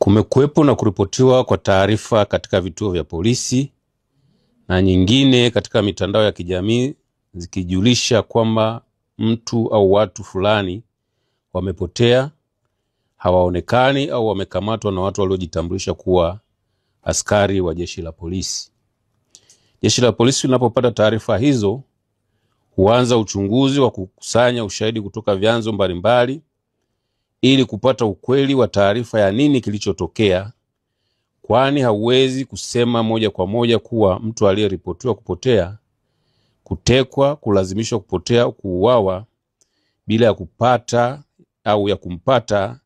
Kumekuwepo na kuripotiwa kwa taarifa katika vituo vya polisi na nyingine katika mitandao ya kijamii zikijulisha kwamba mtu au watu fulani wamepotea, hawaonekani au wamekamatwa na watu waliojitambulisha kuwa askari wa jeshi la polisi. Jeshi la polisi linapopata taarifa hizo huanza uchunguzi wa kukusanya ushahidi kutoka vyanzo mbalimbali ili kupata ukweli wa taarifa ya nini kilichotokea, kwani hauwezi kusema moja kwa moja kuwa mtu aliyeripotiwa kupotea, kutekwa, kulazimishwa kupotea au kuuawa bila ya kupata au ya kumpata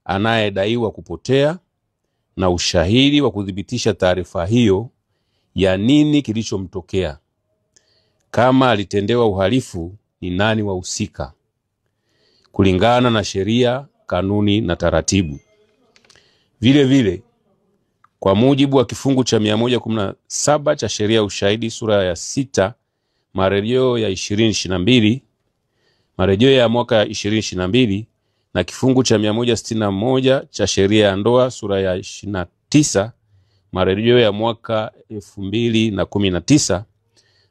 anayedaiwa kupotea na ushahidi wa kudhibitisha taarifa hiyo ya nini kilichomtokea. Kama alitendewa uhalifu, ni nani wahusika kulingana na sheria, kanuni na taratibu. Vile vile, kwa mujibu wa kifungu cha 117 cha sheria ya ushahidi sura ya 6 marejeo ya 2022, marejeo ya mwaka 2022 na kifungu cha 161 cha sheria ya ndoa sura ya 29 marejeo ya mwaka 2019,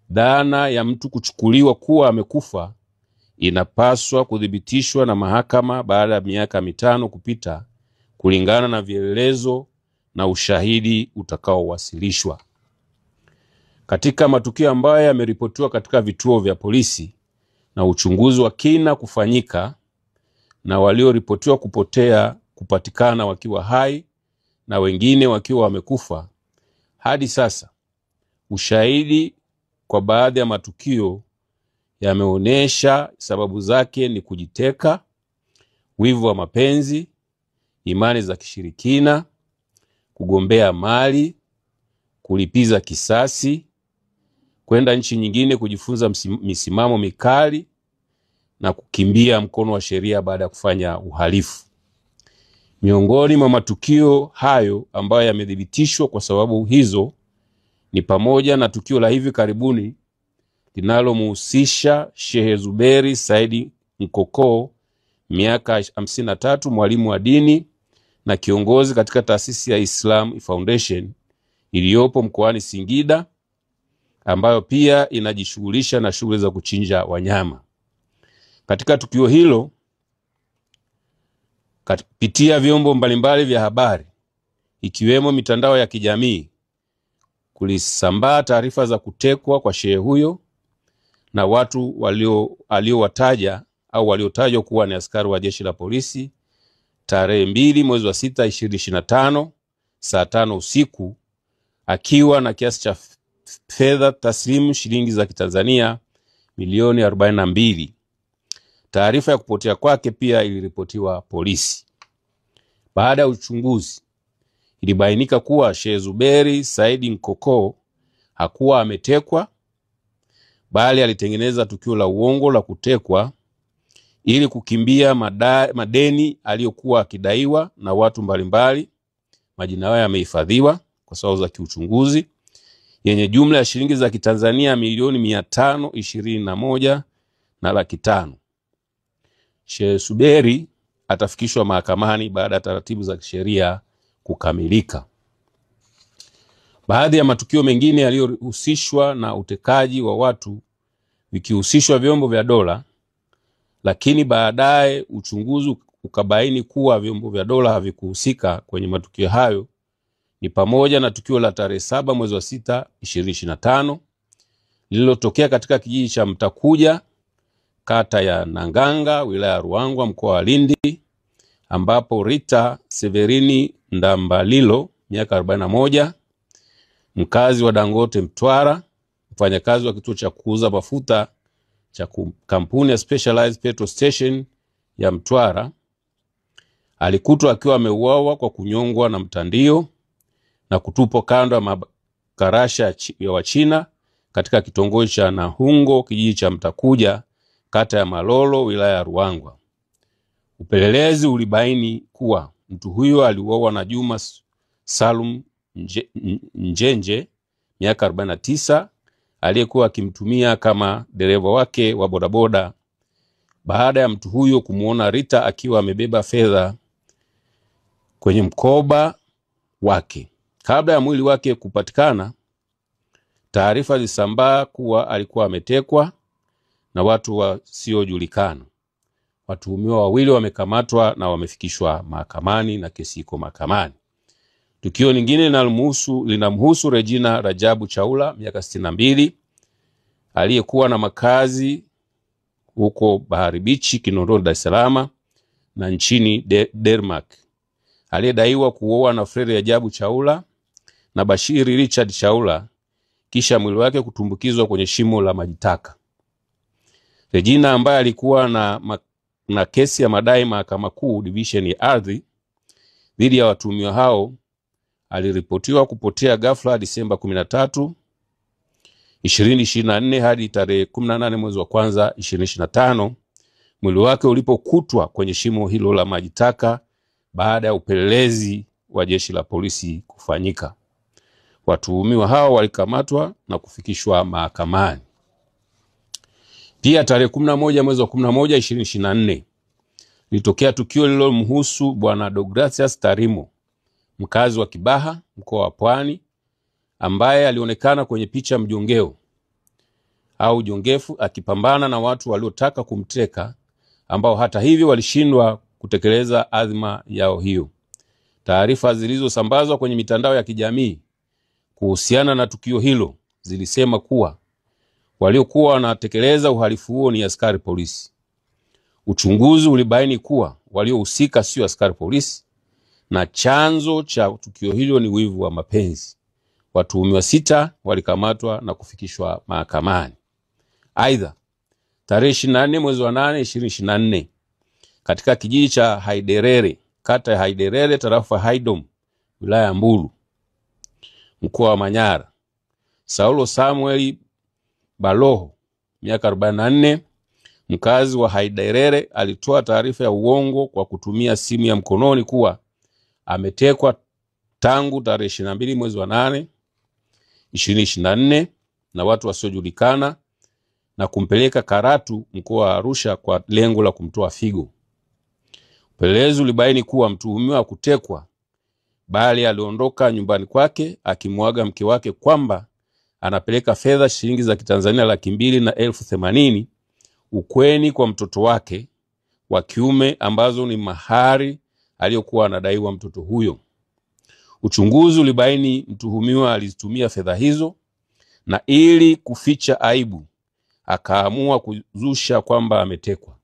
dhana ya mtu kuchukuliwa kuwa amekufa inapaswa kudhibitishwa na mahakama baada ya miaka 5 kupita kulingana na vielelezo na ushahidi utakaowasilishwa. Katika matukio ambayo yameripotiwa katika vituo vya polisi na uchunguzi wa kina kufanyika na walioripotiwa kupotea kupatikana wakiwa hai na wengine wakiwa wamekufa, hadi sasa ushahidi kwa baadhi ya matukio yameonesha sababu zake ni kujiteka, wivu wa mapenzi, imani za kishirikina, kugombea mali, kulipiza kisasi, kwenda nchi nyingine kujifunza misimamo mikali na kukimbia mkono wa sheria baada ya kufanya uhalifu. Miongoni mwa matukio hayo ambayo yamethibitishwa kwa sababu hizo ni pamoja na tukio la hivi karibuni linalomhusisha Sheikh Zuberi Saidi Nkoko, miaka 53, mwalimu wa dini na kiongozi katika taasisi ya Islam Foundation iliyopo mkoani Singida, ambayo pia inajishughulisha na shughuli za kuchinja wanyama. Katika tukio hilo, kupitia vyombo mbalimbali vya habari ikiwemo mitandao ya kijamii, kulisambaa taarifa za kutekwa kwa shehe huyo na watu waliowataja au waliotajwa kuwa ni askari wa jeshi la polisi tarehe 2 mwezi wa 6 2025 saa 5 usiku akiwa na kiasi cha fedha taslimu shilingi za Kitanzania milioni 42. Taarifa ya kupotea kwake pia iliripotiwa polisi. Baada ya uchunguzi, ilibainika kuwa Sheikh Zuberi Saidi Nkoko hakuwa ametekwa, bali alitengeneza tukio la uongo la kutekwa ili kukimbia madeni aliyokuwa akidaiwa na watu mbalimbali. Majina yao yamehifadhiwa kwa sababu za kiuchunguzi, yenye jumla ya shilingi za Kitanzania milioni 521 na laki 5. Sheikh Zuberi atafikishwa mahakamani baada ya taratibu za kisheria kukamilika. Baadhi ya matukio mengine yaliyohusishwa na utekaji wa watu vikihusishwa vyombo vya dola, lakini baadaye uchunguzi ukabaini kuwa vyombo vya dola havikuhusika kwenye matukio hayo, ni pamoja na tukio la tarehe 7 mwezi wa 6 2025 lililotokea katika kijiji cha Mtakuja, kata ya Nanganga, wilaya ya Ruangwa, mkoa wa Lindi, ambapo Rita Severini Ndambalilo, miaka 41, mkazi wa Dangote Mtwara, mfanyakazi wa kituo cha kuuza mafuta cha kampuni ya Specialized Petrol Station ya Mtwara, alikutwa akiwa ameuawa kwa kunyongwa na mtandio na kutupwa kando ya makarasha ya Wachina katika kitongoji cha Nahungo, kijiji cha Mtakuja, kata ya Malolo, wilaya ya Ruangwa. Upelelezi ulibaini kuwa mtu huyo aliuawa na Juma Salum Njenje, miaka 49, aliyekuwa akimtumia kama dereva wake wa bodaboda, baada ya mtu huyo kumuona Rita akiwa amebeba fedha kwenye mkoba wake. Kabla ya mwili wake kupatikana, taarifa zilisambaa kuwa alikuwa ametekwa na watu wasiojulikana. Watuhumiwa wawili wamekamatwa na wamefikishwa mahakamani na kesi iko mahakamani. Tukio lingine linamhusu Regina Rajabu Chaula, miaka 62, aliyekuwa na makazi huko Bahari Beach, Kinondoni, Dar es Salaam na nchini Denmark, aliyedaiwa kuoa na Fred Rajabu Chaula na Bashiri Richard Chaula kisha mwili wake kutumbukizwa kwenye shimo la maji taka. Regina, ambaye alikuwa na kesi ya madai Mahakama Kuu Division ya Ardhi dhidi ya watuhumiwa hao, aliripotiwa kupotea ghafla Disemba 13, 2024 hadi tarehe 18 mwezi wa kwanza 2025, mwili wake ulipokutwa kwenye shimo hilo la maji taka baada ya upelelezi wa jeshi la polisi kufanyika. Watuhumiwa hao walikamatwa na kufikishwa mahakamani. Pia tarehe 11 mwezi wa 11 2024 litokea tukio lililomhusu Bwana Deogratias Tarimo, mkazi wa Kibaha, mkoa wa Pwani, ambaye alionekana kwenye picha mjongeo au jongefu akipambana na watu waliotaka kumteka, ambao hata hivyo walishindwa kutekeleza azma yao hiyo. Taarifa zilizosambazwa kwenye mitandao ya kijamii kuhusiana na tukio hilo zilisema kuwa waliokuwa wanatekeleza uhalifu huo ni askari polisi. Uchunguzi ulibaini kuwa waliohusika sio askari polisi na chanzo cha tukio hilo ni wivu wa mapenzi. Watuhumiwa 6 walikamatwa na kufikishwa mahakamani. Aidha, tarehe 24 mwezi wa 8 2024 katika kijiji cha Haiderere, kata ya Haiderere, tarafa Haidom, wilaya ya Mbulu, mkoa wa Manyara, Saulo Samuel Baloho, miaka 44, mkazi wa Haiderere, alitoa taarifa ya uongo kwa kutumia simu ya mkononi kuwa ametekwa tangu tarehe 22 mwezi wa 8 2024 na watu wasiojulikana na kumpeleka Karatu, mkoa wa Arusha, kwa lengo la kumtoa figo. Upelelezi ulibaini kuwa mtuhumiwa hakutekwa, bali aliondoka nyumbani kwake akimwaga mke wake kwamba anapeleka fedha shilingi za Kitanzania 280,000 ukweni kwa mtoto wake wa kiume, ambazo ni mahari aliyokuwa anadaiwa mtoto huyo. Uchunguzi ulibaini mtuhumiwa alizitumia fedha hizo, na ili kuficha aibu akaamua kuzusha kwamba ametekwa.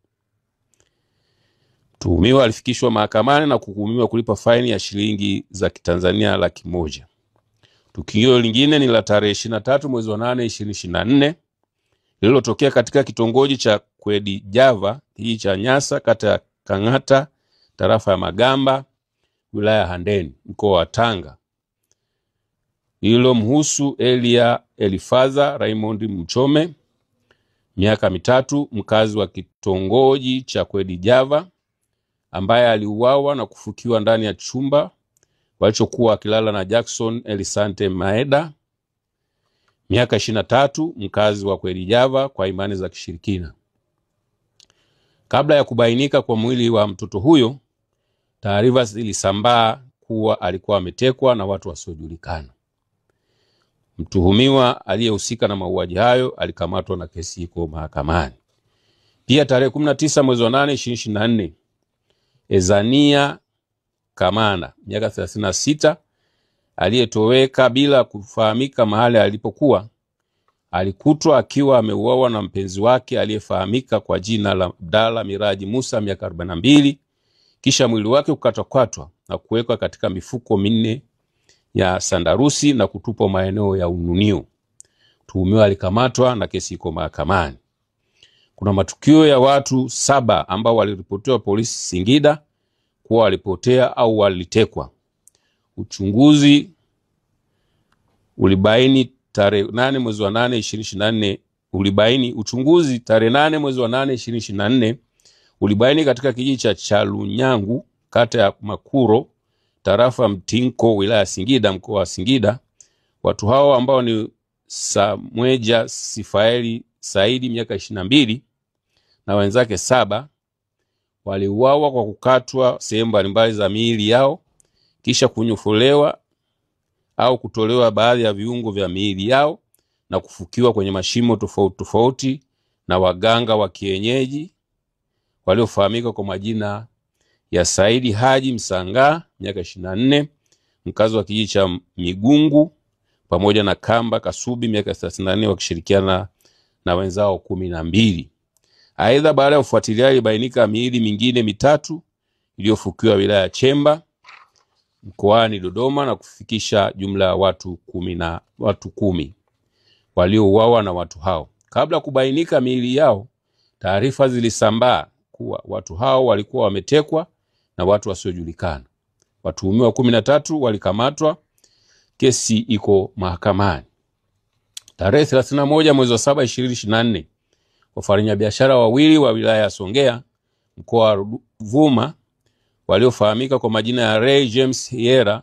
Mtuhumiwa alifikishwa mahakamani na kuhukumiwa kulipa faini ya shilingi za Kitanzania 100,000. Tukio lingine ni la tarehe 23 mwezi wa 8 2024 lililotokea katika kitongoji cha Kwedi Java, kijiji cha Nyasa, kata ya Kangata, tarafa ya Magamba, wilaya ya Handeni, mkoa wa Tanga. Lililomhusu Elia Elifaza Raymond Mchome, miaka 3, mkazi wa kitongoji cha Kwedi Java, ambaye aliuawa na kufukiwa ndani ya chumba walichokuwa akilala na Jackson Elisante Maeda, miaka 23, mkazi wa Kwedi Java, kwa imani za kishirikina. Kabla ya kubainika kwa mwili wa mtoto huyo, taarifa zilisambaa kuwa alikuwa ametekwa na watu wasiojulikana. Mtuhumiwa aliyehusika na mauaji hayo alikamatwa na kesi iko mahakamani. Pia tarehe 19 mwezi wa 8 2024 Ezania Kamana, miaka 36, aliyetoweka bila kufahamika mahali alipokuwa, alikutwa akiwa ameuawa na mpenzi wake aliyefahamika kwa jina la Abdalla Miraji Musa, miaka 42, kisha mwili wake ukatwakatwa na kuwekwa katika mifuko 4 ya sandarusi na kutupwa maeneo ya Ununio. Mtuhumiwa alikamatwa na kesi iko mahakamani. Kuna matukio ya watu 7 ambao waliripotiwa polisi Singida kuwa walipotea au walitekwa. Uchunguzi ulibaini tarehe 8 mwezi wa 8 2024 ulibaini katika kijiji cha Chalunyangu, kata ya Makuro, tarafa Mtinko, wilaya ya Singida, mkoa wa Singida. Watu hao ambao ni Samweja Sifaeli Saidi, miaka 22, na wenzake 7 waliuawa kwa kukatwa sehemu mbalimbali za miili yao kisha kunyofolewa au kutolewa baadhi ya viungo vya miili yao na kufukiwa kwenye mashimo tofauti tofauti na waganga wa kienyeji waliofahamika kwa majina ya Saidi Haji Msanga miaka 24, mkazi wa kijiji cha Migungu, pamoja na Kamba Kasubi miaka 34, wakishirikiana na wenzao 12. Aidha, baada ya ufuatiliaji ilibainika miili mingine mitatu iliyofukiwa wilaya ya Chemba mkoani Dodoma na kufikisha jumla ya watu 10 waliouawa na watu hao. Kabla kubainika miili yao, taarifa zilisambaa kuwa watu hao walikuwa wametekwa na watu wasiojulikana. Watuhumiwa 13 walikamatwa. Kesi iko mahakamani. Tarehe 31 mwezi wa 7 2024, wafanyabiashara wawili wa wilaya ya Songea mkoa wa Ruvuma waliofahamika kwa majina ya Ray James Hiera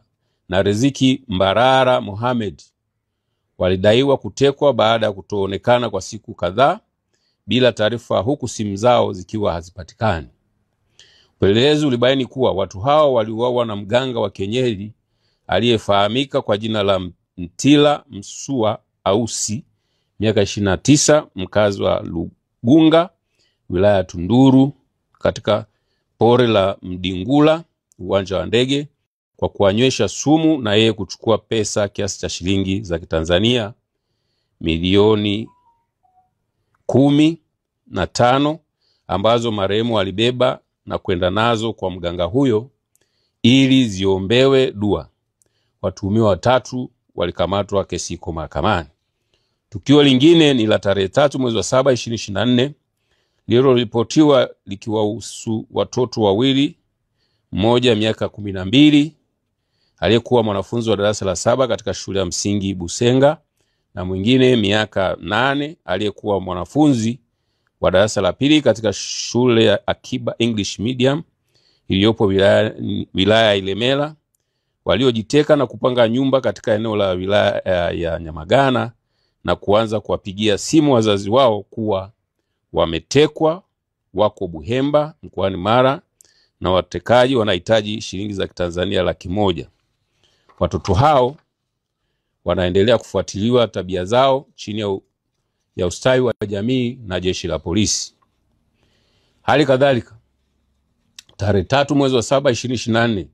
na Riziki Mbarara Mohamed walidaiwa kutekwa baada ya kutoonekana kwa siku kadhaa bila taarifa, huku simu zao zikiwa hazipatikani. Upelelezi ulibaini kuwa watu hao waliuawa na mganga wa kienyeji aliyefahamika kwa jina la Mtila Msua Ausi miaka 29, mkazi wa Lugunga wilaya ya Tunduru, katika pori la Mdingula uwanja wa ndege, kwa kuanywesha sumu na yeye kuchukua pesa kiasi cha shilingi za Kitanzania milioni 15 ambazo marehemu alibeba na kwenda nazo kwa mganga huyo ili ziombewe dua. Watuhumiwa 3 walikamatwa. Kesi iko mahakamani. Tukio lingine ni la tarehe 3 mwezi wa 7 2024, lililoripotiwa likiwahusu watoto wawili, mmoja miaka 12 aliyekuwa mwanafunzi wa darasa la 7 katika shule ya msingi Busenga, na mwingine miaka 8 aliyekuwa mwanafunzi wa darasa la 2 katika shule ya Akiba English Medium iliyopo wilaya ya Ilemela, waliojiteka na kupanga nyumba katika eneo la wilaya ya Nyamagana na kuanza kuwapigia simu wazazi wao kuwa wametekwa, wako Buhemba mkoani Mara na watekaji wanahitaji shilingi za Kitanzania 100,000. Watoto hao wanaendelea kufuatiliwa tabia zao chini ya ustawi wa jamii na jeshi la polisi. Hali kadhalika, tarehe 3 mwezi wa 7 2024,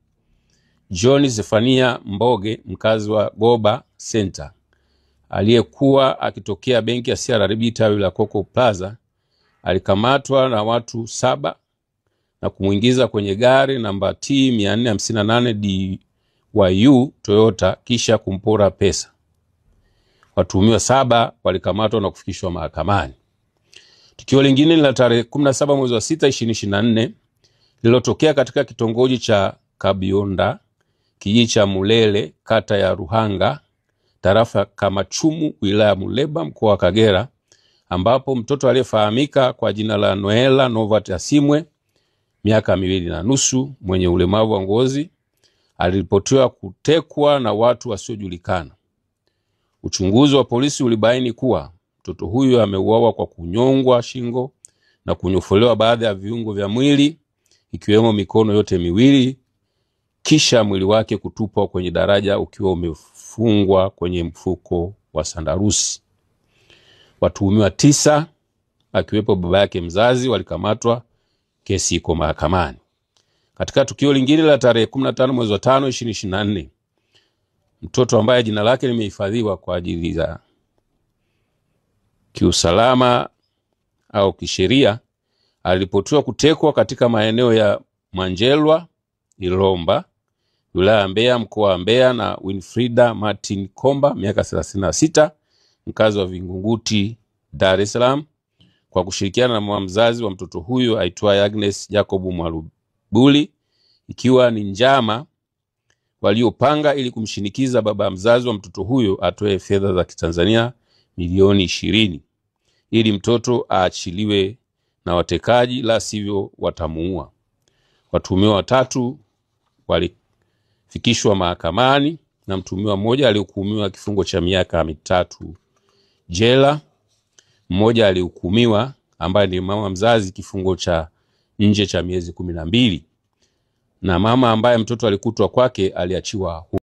John Zefania Mboge, mkazi wa Goba Center, aliyekuwa akitokea benki ya CRDB tawi la Coco Plaza, alikamatwa na watu 7 na kumuingiza kwenye gari namba T 458 DYU Toyota kisha kumpora pesa. Watuhumiwa 7 walikamatwa na kufikishwa mahakamani. Tukio lingine la tarehe 17 mwezi wa 6 2024, lililotokea katika kitongoji cha Kabionda, kijiji cha Mulele, kata ya Ruhanga, tarafa Kamachumu, wilaya Muleba, mkoa wa Kagera, ambapo mtoto aliyefahamika kwa jina la Noela Novat Asimwe miaka 2.5 mwenye ulemavu wa ngozi aliripotiwa kutekwa na watu wasiojulikana. Uchunguzi wa polisi ulibaini kuwa mtoto huyu ameuawa kwa kunyongwa shingo na kunyofolewa baadhi ya viungo vya mwili ikiwemo mikono yote miwili, kisha mwili wake kutupwa kwenye daraja ukiwa umefungwa kwenye mfuko wa sandarusi. Watuhumiwa 9 akiwepo baba yake mzazi walikamatwa. Kesi iko mahakamani. Katika tukio lingine la tarehe 15 mwezi wa 5 2024, mtoto ambaye jina lake limehifadhiwa kwa ajili za kiusalama au kisheria aliripotiwa kutekwa katika maeneo ya Manjelwa, Ilomba, wilaya ya Mbeya, mkoa wa Mbeya, na Winfrida Martin Komba miaka 36, mkazi wa Vingunguti, Dar es Salaam, kwa kushirikiana na mzazi wa mtoto huyo aitwaye Agnes Jacob Mwalubuli, ikiwa ni njama waliopanga ili kumshinikiza baba mzazi wa mtoto huyo atoe fedha za Kitanzania milioni 20 ili mtoto aachiliwe na watekaji, la sivyo watamuua. Watuhumiwa 3 walifikishwa mahakamani na mtuhumiwa mmoja alihukumiwa kifungo cha miaka 3 jela. Mmoja alihukumiwa, ambaye ni mama mzazi, kifungo cha nje cha miezi 12. na mama ambaye mtoto alikutwa kwake aliachiwa huru.